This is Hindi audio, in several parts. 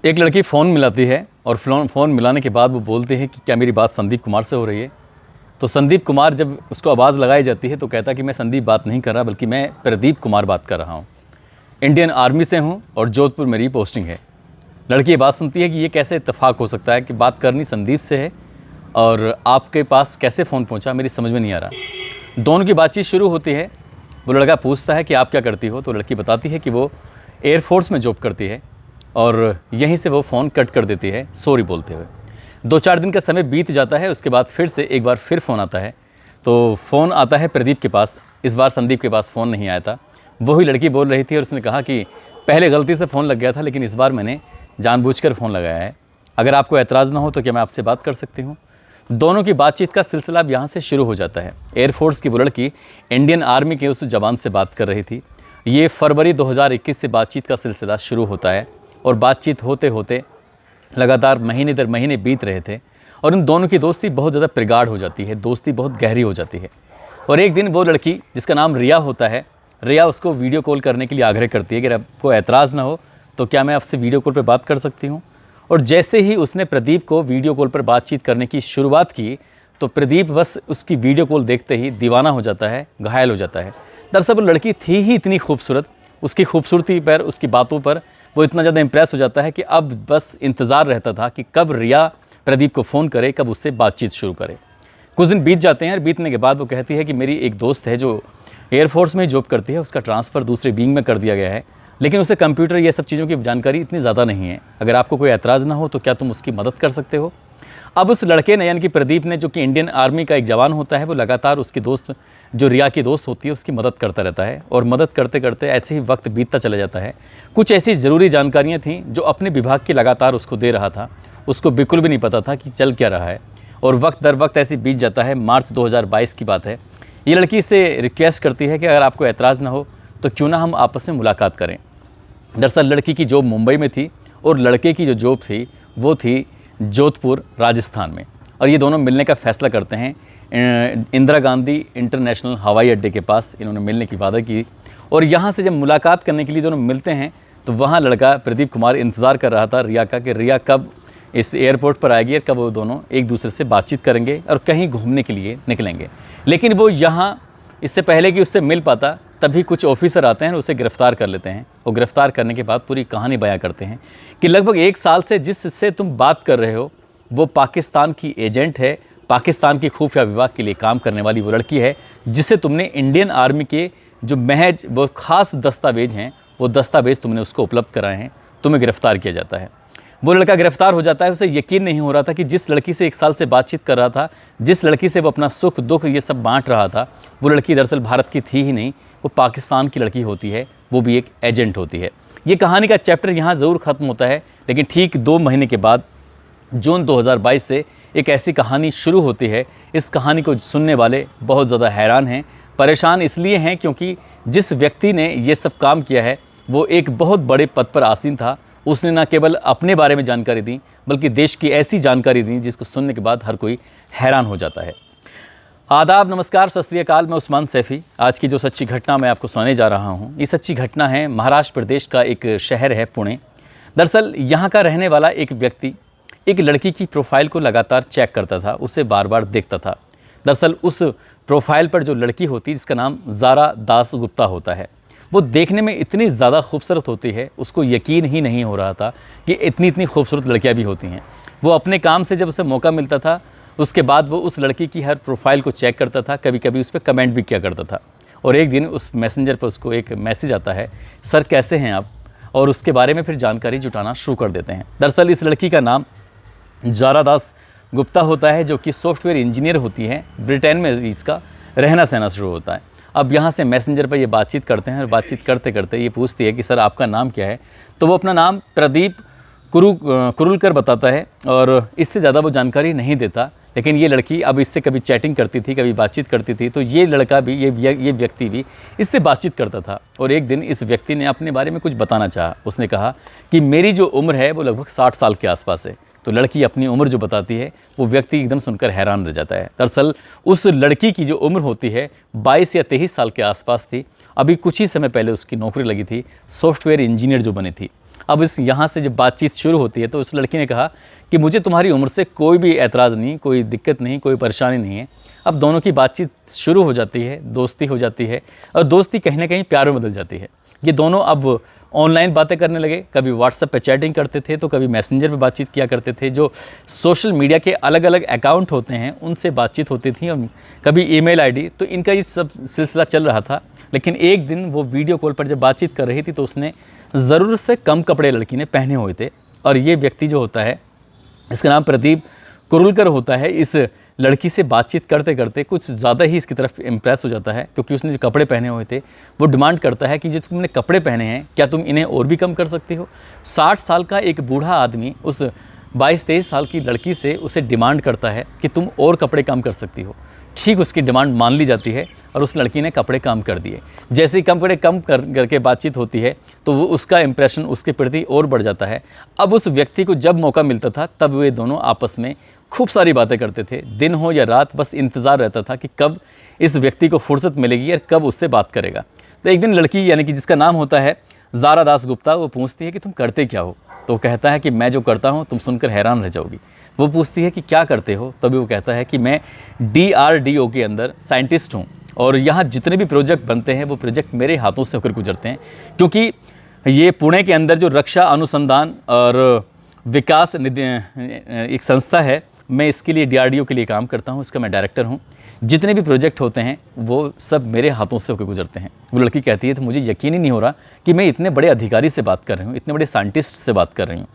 एक लड़की फ़ोन मिलाती है और फ़ोन मिलाने के बाद वो बोलती है कि क्या मेरी बात संदीप कुमार से हो रही है। तो संदीप कुमार जब उसको आवाज़ लगाई जाती है तो कहता कि मैं संदीप बात नहीं कर रहा बल्कि मैं प्रदीप कुमार बात कर रहा हूँ, इंडियन आर्मी से हूँ और जोधपुर मेरी पोस्टिंग है। लड़की ये बात सुनती है कि ये कैसे इत्तेफाक हो सकता है कि बात करनी संदीप से है और आपके पास कैसे फ़ोन पहुँचा, मेरी समझ में नहीं आ रहा। दोनों की बातचीत शुरू होती है। वो लड़का पूछता है कि आप क्या करती हो, तो लड़की बताती है कि वो एयरफोर्स में जॉब करती है और यहीं से वो फ़ोन कट कर देती है सॉरी बोलते हुए। 2-4 दिन का समय बीत जाता है। उसके बाद फिर से एक बार फिर फ़ोन आता है। तो फ़ोन आता है प्रदीप के पास। इस बार संदीप के पास फ़ोन नहीं आया था। वही लड़की बोल रही थी और उसने कहा कि पहले गलती से फ़ोन लग गया था लेकिन इस बार मैंने जानबूझकर फ़ोन लगाया है। अगर आपको एतराज़ ना हो तो क्या मैं आपसे बात कर सकती हूँ। दोनों की बातचीत का सिलसिला अब यहाँ से शुरू हो जाता है। एयरफोर्स की वो लड़की इंडियन आर्मी के उस जवान से बात कर रही थी। ये फरवरी 2021 से बातचीत का सिलसिला शुरू होता है और बातचीत होते होते लगातार महीने दर महीने बीत रहे थे और उन दोनों की दोस्ती बहुत ज़्यादा प्रगाढ़ हो जाती है, दोस्ती बहुत गहरी हो जाती है। और एक दिन वो लड़की जिसका नाम रिया होता है, रिया उसको वीडियो कॉल करने के लिए आग्रह करती है कि आपको एतराज़ ना हो तो क्या मैं आपसे वीडियो कॉल पर बात कर सकती हूँ। और जैसे ही उसने प्रदीप को वीडियो कॉल पर बातचीत करने की शुरुआत की तो प्रदीप बस उसकी वीडियो कॉल देखते ही दीवाना हो जाता है, घायल हो जाता है। दरअसल वो लड़की थी ही इतनी खूबसूरत, उसकी खूबसूरती पर, उसकी बातों पर वो इतना ज़्यादा इम्प्रेस हो जाता है कि अब बस इंतज़ार रहता था कि कब रिया प्रदीप को फ़ोन करे, कब उससे बातचीत शुरू करे। कुछ दिन बीत जाते हैं और बीतने के बाद वो कहती है कि मेरी एक दोस्त है जो एयरफोर्स में जॉब करती है, उसका ट्रांसफ़र दूसरे विंग में कर दिया गया है लेकिन उसे कंप्यूटर ये सब चीज़ों की जानकारी इतनी ज़्यादा नहीं है। अगर आपको कोई एतराज़ ना हो तो क्या तुम उसकी मदद कर सकते हो। अब उस लड़के ने यानी कि प्रदीप ने, जो कि इंडियन आर्मी का एक जवान होता है, वो लगातार उसकी दोस्त जो रिया की दोस्त होती है उसकी मदद करता रहता है और मदद करते करते ऐसे ही वक्त बीतता चला जाता है। कुछ ऐसी ज़रूरी जानकारियाँ थीं जो अपने विभाग की लगातार उसको दे रहा था, उसको बिल्कुल भी नहीं पता था कि चल क्या रहा है और वक्त दर वक्त ऐसे बीत जाता है। मार्च 2022 की बात है। ये लड़की इससे रिक्वेस्ट करती है कि अगर आपको एतराज़ ना हो तो क्यों ना हम आपस में मुलाकात करें। दरअसल लड़की की जॉब मुंबई में थी और लड़के की जो जॉब थी वो थी जोधपुर राजस्थान में और ये दोनों मिलने का फ़ैसला करते हैं। इंदिरा गांधी इंटरनेशनल हवाई अड्डे के पास इन्होंने मिलने की वादा की और यहाँ से जब मुलाकात करने के लिए दोनों मिलते हैं तो वहाँ लड़का प्रदीप कुमार इंतज़ार कर रहा था रिया का कि रिया कब इस एयरपोर्ट पर आएगी और कब वो दोनों एक दूसरे से बातचीत करेंगे और कहीं घूमने के लिए निकलेंगे। लेकिन वो यहाँ इससे पहले कि उससे मिल पाता तभी कुछ ऑफिसर आते हैं और उसे गिरफ़्तार कर लेते हैं और गिरफ़्तार करने के बाद पूरी कहानी बयां करते हैं कि लगभग 1 साल से जिससे तुम बात कर रहे हो वो पाकिस्तान की एजेंट है, पाकिस्तान की खुफिया विभाग के लिए काम करने वाली वो लड़की है जिसे तुमने इंडियन आर्मी के जो महज वो ख़ास दस्तावेज़ हैं वो दस्तावेज़ तुमने उसको उपलब्ध कराए हैं, तुम्हें गिरफ़्तार किया जाता है। वो लड़का गिरफ़्तार हो जाता है। उसे यकीन नहीं हो रहा था कि जिस लड़की से 1 साल से बातचीत कर रहा था, जिस लड़की से वो अपना सुख दुख ये सब बांट रहा था, वो लड़की दरअसल भारत की थी ही नहीं, वो पाकिस्तान की लड़की होती है, वो भी एक एजेंट होती है। ये कहानी का चैप्टर यहाँ ज़रूर ख़त्म होता है लेकिन ठीक 2 महीने के बाद जून 2022 से एक ऐसी कहानी शुरू होती है। इस कहानी को सुनने वाले बहुत ज़्यादा हैरान हैं, परेशान इसलिए हैं क्योंकि जिस व्यक्ति ने ये सब काम किया है वो एक बहुत बड़े पद पर आसीन था। उसने न केवल अपने बारे में जानकारी दी बल्कि देश की ऐसी जानकारी दी जिसको सुनने के बाद हर कोई हैरान हो जाता है। आदाब, नमस्कार, सत श्री अकाल। मैं उस्मान सैफ़ी। आज की जो सच्ची घटना मैं आपको सुनाने जा रहा हूँ, ये सच्ची घटना है महाराष्ट्र प्रदेश का एक शहर है पुणे। दरअसल यहाँ का रहने वाला एक व्यक्ति एक लड़की की प्रोफाइल को लगातार चेक करता था, उसे बार बार देखता था। दरअसल उस प्रोफाइल पर जो लड़की होती है जिसका नाम ज़ारा दास गुप्ता होता है, वो देखने में इतनी ज़्यादा खूबसूरत होती है, उसको यकीन ही नहीं हो रहा था कि इतनी खूबसूरत लड़कियाँ भी होती हैं। वो अपने काम से जब उसे मौका मिलता था उसके बाद वो उस लड़की की हर प्रोफाइल को चेक करता था, कभी कभी उस पर कमेंट भी किया करता था। और एक दिन उस मैसेंजर पर उसको एक मैसेज आता है, सर कैसे हैं आप, और उसके बारे में फिर जानकारी जुटाना शुरू कर देते हैं। दरअसल इस लड़की का नाम ज़ारा दास गुप्ता होता है जो कि सॉफ्टवेयर इंजीनियर होती है। ब्रिटेन में इसका रहना सहना शुरू होता है। अब यहाँ से मैसेंजर पर ये बातचीत करते हैं और बातचीत करते करते ये पूछती है कि सर आपका नाम क्या है, तो वो अपना नाम प्रदीप कुरुलकर बताता है और इससे ज़्यादा वो जानकारी नहीं देता। लेकिन ये लड़की अब इससे कभी चैटिंग करती थी, कभी बातचीत करती थी, तो ये लड़का भी, ये व्यक्ति भी इससे बातचीत करता था। और एक दिन इस व्यक्ति ने अपने बारे में कुछ बताना चाहा। उसने कहा कि मेरी जो उम्र है वो लगभग 60 साल के आसपास है। तो लड़की अपनी उम्र जो बताती है वो व्यक्ति एकदम सुनकर हैरान रह जाता है। दरअसल उस लड़की की जो उम्र होती है 22 या 23 साल के आसपास थी। अभी कुछ ही समय पहले उसकी नौकरी लगी थी, सॉफ्टवेयर इंजीनियर जो बनी थी। अब इस यहाँ से जब बातचीत शुरू होती है तो उस लड़की ने कहा कि मुझे तुम्हारी उम्र से कोई भी ऐतराज़ नहीं, कोई दिक्कत नहीं, कोई परेशानी नहीं है। अब दोनों की बातचीत शुरू हो जाती है, दोस्ती हो जाती है और दोस्ती कहीं ना कहीं प्यार में बदल जाती है। ये दोनों अब ऑनलाइन बातें करने लगे, कभी व्हाट्सएप पे चैटिंग करते थे तो कभी मैसेंजर पे बातचीत किया करते थे। जो सोशल मीडिया के अलग अलग अकाउंट होते हैं उनसे बातचीत होती थी और कभी ईमेल आईडी, तो इनका ये सब सिलसिला चल रहा था। लेकिन एक दिन वो वीडियो कॉल पर जब बातचीत कर रही थी तो उसने ज़रूरत से कम कपड़े लड़की ने पहने हुए थे और ये व्यक्ति जो होता है, इसका नाम प्रदीप कुरुलकर होता है, इस लड़की से बातचीत करते करते कुछ ज़्यादा ही इसकी तरफ इम्प्रेस हो जाता है, क्योंकि उसने जो कपड़े पहने हुए थे वो डिमांड करता है कि जो तुमने कपड़े पहने हैं क्या तुम इन्हें और भी कम कर सकती हो। 60 साल का एक बूढ़ा आदमी उस 22-23 साल की लड़की से उसे डिमांड करता है कि तुम और कपड़े कम कर सकती हो। ठीक उसकी डिमांड मान ली जाती है और उस लड़की ने कपड़े कम कर दिए। जैसे ही कपड़े कम करके बातचीत होती है तो वो उसका इंप्रेशन उसके प्रति और बढ़ जाता है। अब उस व्यक्ति को जब मौका मिलता था तब वे दोनों आपस में खूब सारी बातें करते थे। दिन हो या रात बस इंतज़ार रहता था कि कब इस व्यक्ति को फुर्सत मिलेगी और कब उससे बात करेगा। तो एक दिन लड़की, यानी कि जिसका नाम होता है ज़ारा दास गुप्ता, वो पूछती है कि तुम करते क्या हो। तो वो कहता है कि मैं जो करता हूँ तुम सुनकर हैरान रह जाओगी। वो पूछती है कि क्या करते हो, तभी वो कहता है कि मैं DRDO के अंदर साइंटिस्ट हूँ और यहाँ जितने भी प्रोजेक्ट बनते हैं वो प्रोजेक्ट मेरे हाथों से होकर गुजरते हैं, क्योंकि ये पुणे के अंदर जो रक्षा अनुसंधान और विकास एक संस्था है, मैं इसके लिए DRDO के लिए काम करता हूँ, इसका मैं डायरेक्टर हूँ। जितने भी प्रोजेक्ट होते हैं वो सब मेरे हाथों से होकर गुजरते हैं। वो लड़की कहती है तो मुझे यकीन ही नहीं हो रहा कि मैं इतने बड़े अधिकारी से बात कर रही हूँ, इतने बड़े साइंटिस्ट से बात कर रही हूँ।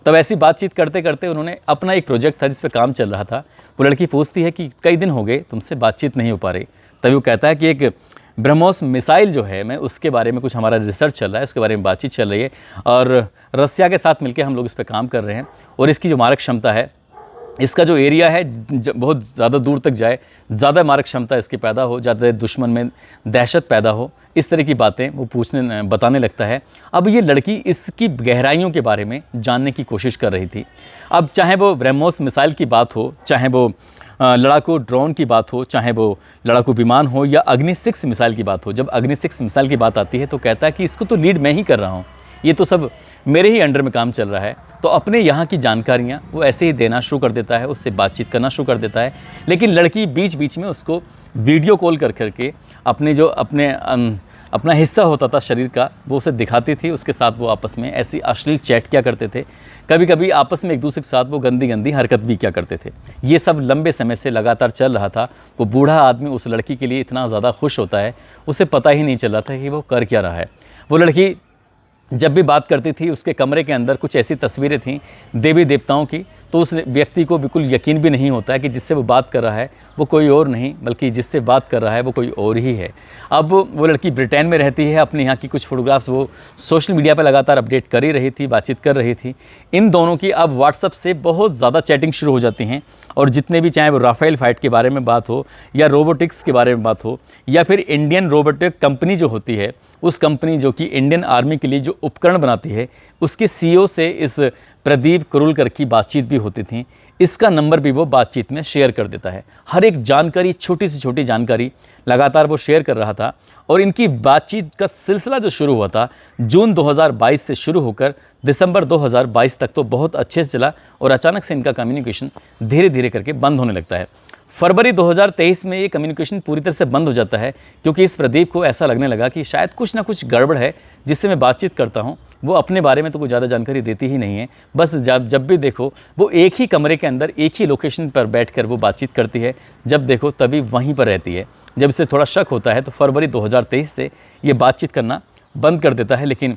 तब ऐसी बातचीत करते करते उन्होंने अपना एक प्रोजेक्ट था जिस पे काम चल रहा था। वो लड़की पूछती है कि कई दिन हो गए तुमसे बातचीत नहीं हो पा रही। तभी वो कहता है कि एक ब्रह्मोस मिसाइल जो है, मैं उसके बारे में कुछ हमारा रिसर्च चल रहा है, उसके बारे में बातचीत चल रही है और रसिया के साथ मिलकर हम लोग इस पर काम कर रहे हैं और इसकी जो मारक क्षमता है, इसका जो एरिया है बहुत ज़्यादा दूर तक जाए, ज़्यादा मारक क्षमता इसकी पैदा हो, ज़्यादा दुश्मन में दहशत पैदा हो, इस तरह की बातें वो बताने लगता है। अब ये लड़की इसकी गहराइयों के बारे में जानने की कोशिश कर रही थी। अब चाहे वो ब्रह्मोस मिसाइल की बात हो, चाहे वो लड़ाकू ड्रोन की बात हो, चाहे वो लड़ाकू विमान हो या अग्नि 6 मिसाइल की बात हो। जब अग्नि 6 मिसाइल की बात आती है तो कहता है कि इसको तो लीड मैं ही कर रहा हूँ, ये तो सब मेरे ही अंडर में काम चल रहा है। तो अपने यहाँ की जानकारियाँ वो ऐसे ही देना शुरू कर देता है, उससे बातचीत करना शुरू कर देता है। लेकिन लड़की बीच बीच में उसको वीडियो कॉल कर करके अपना हिस्सा होता था शरीर का, वो उसे दिखाती थी। उसके साथ वो आपस में ऐसी अश्लील चैट किया करते थे। कभी कभी आपस में एक दूसरे के साथ वो गंदी गंदी हरकत भी किया करते थे। ये सब लंबे समय से लगातार चल रहा था। वो बूढ़ा आदमी उस लड़की के लिए इतना ज़्यादा खुश होता है, उसे पता ही नहीं चल रहा था कि वो कर क्या रहा है। वो लड़की जब भी बात करती थी उसके कमरे के अंदर कुछ ऐसी तस्वीरें थीं देवी देवताओं की, तो उस व्यक्ति को बिल्कुल यकीन भी नहीं होता है कि जिससे वो बात कर रहा है वो कोई और नहीं बल्कि जिससे बात कर रहा है वो कोई और ही है। अब वो लड़की ब्रिटेन में रहती है। अपने यहाँ की कुछ फ़ोटोग्राफ्स वो सोशल मीडिया पर लगातार अपडेट कर ही रही थी, बातचीत कर रही थी। इन दोनों की अब व्हाट्सएप से बहुत ज़्यादा चैटिंग शुरू हो जाती हैं और जितने भी, चाहे वो राफेल फाइट के बारे में बात हो या रोबोटिक्स के बारे में बात हो या फिर इंडियन रोबोटिक कंपनी जो होती है, उस कंपनी जो कि इंडियन आर्मी के लिए जो उपकरण बनाती है, उसके CEO से इस प्रदीप कुरुलकर की बातचीत भी होती थी। इसका नंबर भी वो बातचीत में शेयर कर देता है। हर एक जानकारी, छोटी से छोटी जानकारी लगातार वो शेयर कर रहा था और इनकी बातचीत का सिलसिला जो शुरू हुआ था जून 2022 से शुरू होकर दिसंबर 2022 तक तो बहुत अच्छे से चला और अचानक से इनका कम्युनिकेशन धीरे धीरे करके बंद होने लगता है। फरवरी 2023 में ये कम्युनिकेशन पूरी तरह से बंद हो जाता है, क्योंकि इस प्रदीप को ऐसा लगने लगा कि शायद कुछ ना कुछ गड़बड़ है। जिससे मैं बातचीत करता हूँ वो अपने बारे में तो कोई ज़्यादा जानकारी देती ही नहीं है। बस जब भी देखो वो एक ही कमरे के अंदर एक ही लोकेशन पर बैठकर वो बातचीत करती है, जब देखो तभी वहीं पर रहती है। जब इसे थोड़ा शक होता है तो फरवरी 2023 से ये बातचीत करना बंद कर देता है। लेकिन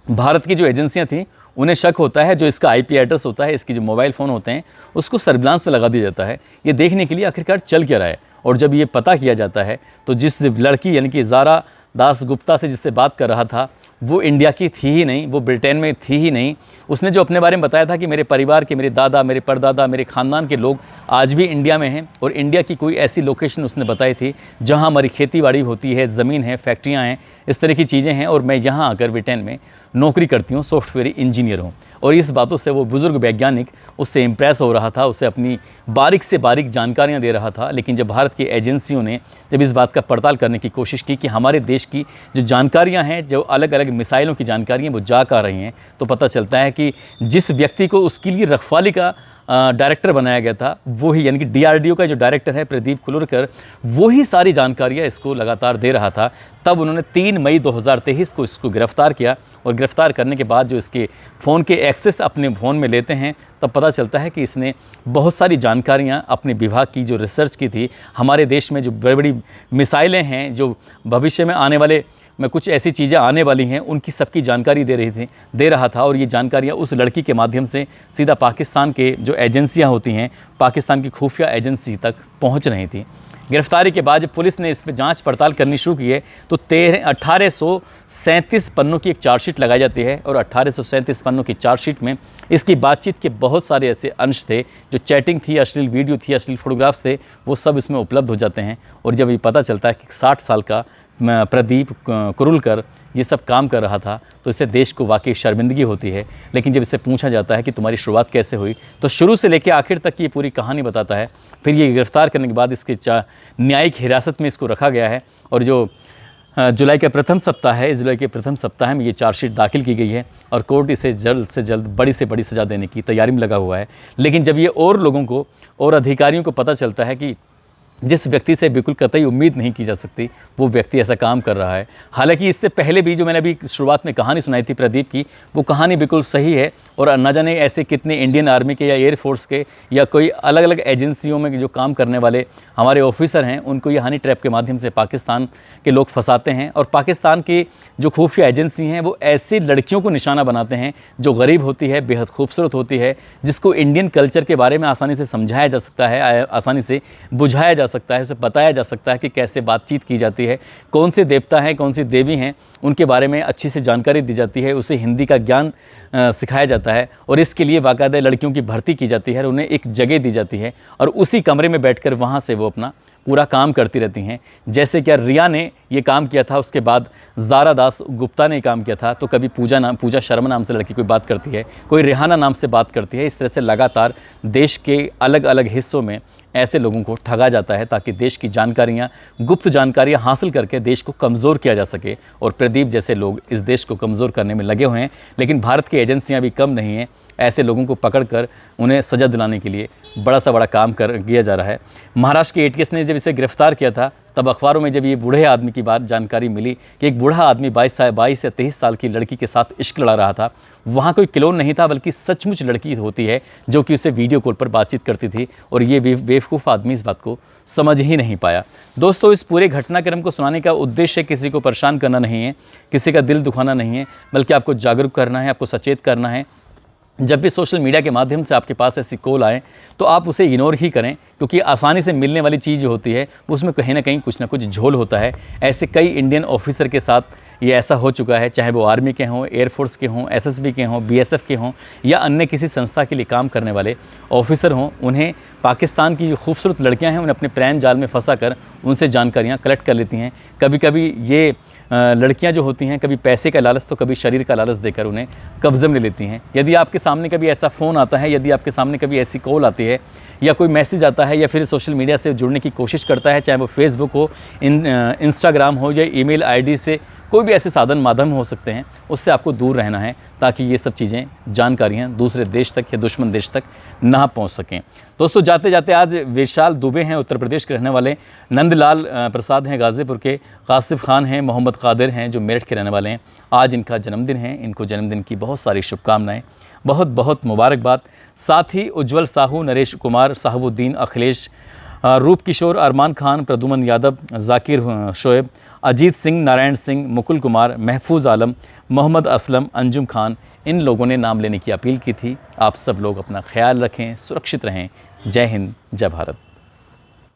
भारत की जो एजेंसियाँ थीं उन्हें शक होता है, जो इसका IP एड्रेस होता है, इसकी जो मोबाइल फ़ोन होते हैं, उसको सर्विलांस पे लगा दिया जाता है, ये देखने के लिए आखिरकार चल क्या रहा है। और जब ये पता किया जाता है तो जिस लड़की यानी कि ज़ारा दास गुप्ता से जिससे बात कर रहा था वो इंडिया की थी ही नहीं, वो ब्रिटेन में थी ही नहीं। उसने जो अपने बारे में बताया था कि मेरे परिवार के, मेरे दादा, मेरे परदादा, मेरे ख़ानदान के लोग आज भी इंडिया में हैं और इंडिया की कोई ऐसी लोकेशन उसने बताई थी जहां हमारी खेती बाड़ी होती है, ज़मीन है, फैक्ट्रियां हैं, इस तरह की चीज़ें हैं और मैं यहाँ आकर ब्रिटेन में नौकरी करती हूँ, सॉफ्टवेयर इंजीनियर हूँ। और इस बातों से वो बुज़ुर्ग वैज्ञानिक उससे इम्प्रेस हो रहा था, उसे अपनी बारीक से बारीक जानकारियाँ दे रहा था। लेकिन जब भारत की एजेंसियों ने जब इस बात का पड़ताल करने की कोशिश की कि हमारे देश की जो जानकारियाँ हैं, जो अलग अलग मिसाइलों की जानकारियाँ वो जा कर रही हैं, तो पता चलता है कि जिस व्यक्ति को उसके लिए रखवाली का डायरेक्टर बनाया गया था, वही यानी कि डीआरडीओ का जो डायरेक्टर है प्रदीप कुलूरकर, वही सारी जानकारियाँ इसको लगातार दे रहा था। तब उन्होंने 3 मई 2023 को इसको गिरफ़्तार किया और गिरफ़्तार करने के बाद जो इसके फ़ोन के एक्सेस अपने फ़ोन में लेते हैं, तब पता चलता है कि इसने बहुत सारी जानकारियाँ अपने विभाग की जो रिसर्च की थी, हमारे देश में जो बड़ी बड़ी मिसाइलें हैं, जो भविष्य में आने वाले में कुछ ऐसी चीज़ें आने वाली हैं, उनकी सबकी जानकारी दे रहा था। और ये जानकारियाँ उस लड़की के माध्यम से सीधा पाकिस्तान के जो एजेंसियाँ होती हैं, पाकिस्तान की खुफिया एजेंसी तक पहुँच रही थी। गिरफ्तारी के बाद जब पुलिस ने इस पर जांच पड़ताल करनी शुरू की है, तो 1837 पन्नों की एक चार्जशीट लगाई जाती है। और 1837 पन्नों की चार्जशीट में इसकी बातचीत के बहुत सारे ऐसे अंश थे, जो चैटिंग थी, अश्लील वीडियो थी, अश्लील फोटोग्राफ्स थे, वो सब इसमें उपलब्ध हो जाते हैं। और जब ये पता चलता है कि 60 साल का प्रदीप कुरुलकर ये सब काम कर रहा था, तो इससे देश को वाकई शर्मिंदगी होती है। लेकिन जब इससे पूछा जाता है कि तुम्हारी शुरुआत कैसे हुई, तो शुरू से लेकर आखिर तक की ये पूरी कहानी बताता है। फिर ये गिरफ़्तार करने के बाद इसके न्यायिक हिरासत में इसको रखा गया है। और जो जुलाई का प्रथम सप्ताह है, इस जुलाई के प्रथम सप्ताह में ये चार्जशीट दाखिल की गई है और कोर्ट इसे जल्द से जल्द बड़ी से बड़ी सज़ा देने की तैयारी में लगा हुआ है। लेकिन जब ये और लोगों को और अधिकारियों को पता चलता है कि जिस व्यक्ति से बिल्कुल कतई उम्मीद नहीं की जा सकती, वो व्यक्ति ऐसा काम कर रहा है। हालांकि इससे पहले भी जो मैंने अभी शुरुआत में कहानी सुनाई थी प्रदीप की, वो कहानी बिल्कुल सही है। और न जाने ऐसे कितने इंडियन आर्मी के या एयरफोर्स के या कोई अलग अलग एजेंसियों में जो काम करने वाले हमारे ऑफिसर हैं, उनको ये हनी ट्रैप के माध्यम से पाकिस्तान के लोग फंसाते हैं। और पाकिस्तान की जो खुफिया एजेंसी हैं, वो ऐसी लड़कियों को निशाना बनाते हैं जो गरीब होती है, बेहद खूबसूरत होती है, जिसको इंडियन कल्चर के बारे में आसानी से समझाया जा सकता है, आसानी से बुझाया जा सकता है, उसे बताया जा सकता है कि कैसे बातचीत की जाती है, कौन से देवता हैं, कौन सी देवी हैं, उनके बारे में अच्छी से जानकारी दी जाती है, उसे हिंदी का ज्ञान सिखाया जाता है। और इसके लिए बाकायदा लड़कियों की भर्ती की जाती है और उन्हें एक जगह दी जाती है और उसी कमरे में बैठकर वहाँ से वो अपना पूरा काम करती रहती हैं। जैसे क्या रिया ने ये काम किया था, उसके बाद ज़ारा दास गुप्ता ने काम किया था। तो कभी पूजा शर्मा नाम से लड़की कोई बात करती है, कोई रेहाना नाम से बात करती है। इस तरह से लगातार देश के अलग अलग हिस्सों में ऐसे लोगों को ठगा जाता है ताकि देश की जानकारियाँ, गुप्त जानकारियाँ हासिल करके देश को कमज़ोर किया जा सके। और प्रदीप जैसे लोग इस देश को कमज़ोर करने में लगे हुए हैं। लेकिन भारत की एजेंसियाँ भी कम नहीं हैं, ऐसे लोगों को पकड़कर उन्हें सज़ा दिलाने के लिए बड़ा किया जा रहा है। महाराष्ट्र के एटीएस ने जब इसे गिरफ्तार किया था, तब अखबारों में जब ये बूढ़े आदमी की बात जानकारी मिली कि एक बूढ़ा आदमी 22 या 23 साल की लड़की के साथ इश्क लड़ा रहा था, वहाँ कोई क्लोन नहीं था बल्कि सचमुच लड़की होती है जो कि उससे वीडियो कॉल पर बातचीत करती थी। और ये बेवकूफ़ आदमी इस बात को समझ ही नहीं पाया। दोस्तों, इस पूरे घटनाक्रम को सुनाने का उद्देश्य किसी को परेशान करना नहीं है, किसी का दिल दुखाना नहीं है, बल्कि आपको जागरूक करना है, आपको सचेत करना है। जब भी सोशल मीडिया के माध्यम से आपके पास ऐसी कॉल आए, तो आप उसे इग्नोर ही करें, क्योंकि आसानी से मिलने वाली चीज़ जो होती है उसमें कहीं ना कहीं कुछ ना कुछ झोल होता है। ऐसे कई इंडियन ऑफिसर के साथ ये ऐसा हो चुका है, चाहे वो आर्मी के हों, एयरफोर्स के हों, एसएसबी के हों, बीएसएफ के हों या अन्य किसी संस्था के लिए काम करने वाले ऑफिसर हों। उन्हें पाकिस्तान की जो खूबसूरत लड़कियां हैं, उन्हें अपने प्रेम जाल में फंसा कर उनसे जानकारियां कलेक्ट कर लेती हैं। कभी कभी ये लड़कियां जो होती हैं, कभी पैसे का लालच तो कभी शरीर का लालच देकर उन्हें कब्जे में ले लेती हैं। यदि आपके सामने कभी ऐसा फ़ोन आता है, यदि आपके सामने कभी ऐसी कॉल आती है या कोई मैसेज आता है या फिर सोशल मीडिया से जुड़ने की कोशिश करता है, चाहे वो फेसबुक हो, इंस्टाग्राम हो या ईमेल आईडी से, कोई भी ऐसे साधन माध्यम हो सकते हैं, उससे आपको दूर रहना है ताकि ये सब चीज़ें, जानकारियाँ दूसरे देश तक या दुश्मन देश तक ना पहुंच सकें। दोस्तों, जाते जाते आज विशाल दुबे हैं उत्तर प्रदेश के रहने वाले, नंदलाल प्रसाद हैं गाज़ीपुर के, कासिफ खान हैं, मोहम्मद कादिर हैं जो मेरठ के रहने वाले हैं। आज इनका जन्मदिन है, इनको जन्मदिन की बहुत सारी शुभकामनाएँ, बहुत बहुत मुबारकबाद। साथ ही उज्ज्वल साहू, नरेश कुमार, साहबुद्दीन, अखिलेश, रूप किशोर, अरमान खान, प्रदुमन यादव, जाकिर शोएब, अजीत सिंह, नारायण सिंह, मुकुल कुमार, महफूज आलम, मोहम्मद असलम, अंजुम खान, इन लोगों ने नाम लेने की अपील की थी। आप सब लोग अपना ख्याल रखें, सुरक्षित रहें। जय हिंद, जय भारत।